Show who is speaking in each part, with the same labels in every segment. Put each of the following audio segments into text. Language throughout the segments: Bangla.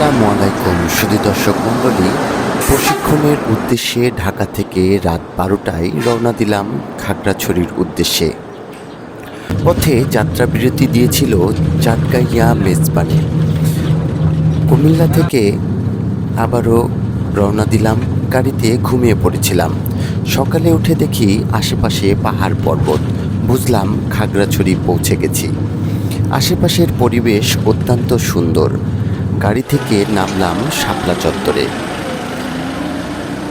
Speaker 1: আসসালামু আলাইকুম সুধী দর্শক মণ্ডলী। প্রশিক্ষণের উদ্দেশ্যে ঢাকা থেকে রাত 12টায় রওনা দিলাম খাগড়াছড়ির উদ্দেশ্যে। পথে যাত্রাবিরতি দিয়েছিল চাটগাইয়া মেজবানে। কুমিল্লা থেকে আবারও রওনা দিলাম। গাড়িতে ঘুমিয়ে পড়েছিলাম। সকালে উঠে দেখি আশেপাশে পাহাড় পর্বত। বুঝলাম খাগড়াছড়ি পৌঁছে গেছি। আশেপাশের পরিবেশ অত্যন্ত সুন্দর। গাড়ি থেকে নামলাম শাপলা চত্বরে।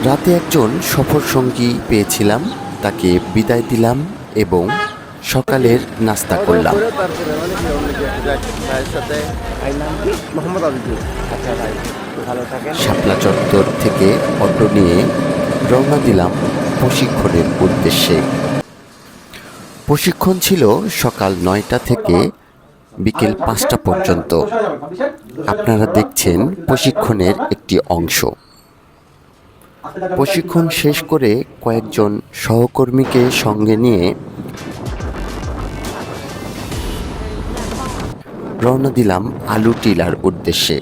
Speaker 1: রাতে একজন সফর সঙ্গী পেয়েছিলাম, তাকে বিদায় দিলাম এবং সকালের নাস্তা করলাম। শাপলা চত্বর থেকে অটো নিয়ে রওনা দিলাম প্রশিক্ষণের উদ্দেশ্যে। প্রশিক্ষণ ছিল সকাল 9টা থেকে বিকেল 5টা পর্যন্ত। আপনারা দেখছেন প্রশিক্ষণের একটি অংশ। প্রশিক্ষণ শেষ করে কয়েকজন সহকর্মীকে সঙ্গে নিয়ে রওনা দিলাম আলু টিলার উদ্দেশ্যে।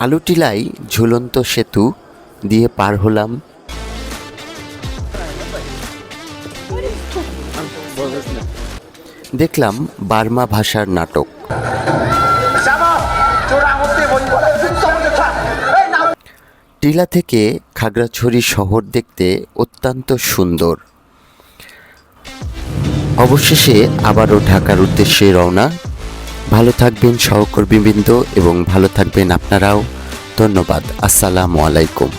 Speaker 1: আলু টিলায় ঝুলন্ত সেতু দিয়ে পার হলাম। দেখলাম বার্মা ভাষার নাটক। টিলা থেকে খাগড়াছড়ি শহর দেখতে অত্যন্ত সুন্দর। অবশেষে আবারও ঢাকার উদ্দেশ্যে রওনা। ভালো থাকবেন সহকর্মীবৃন্দ এবং ভালো থাকবেন আপনারাও। ধন্যবাদ। আসসালামু আলাইকুম।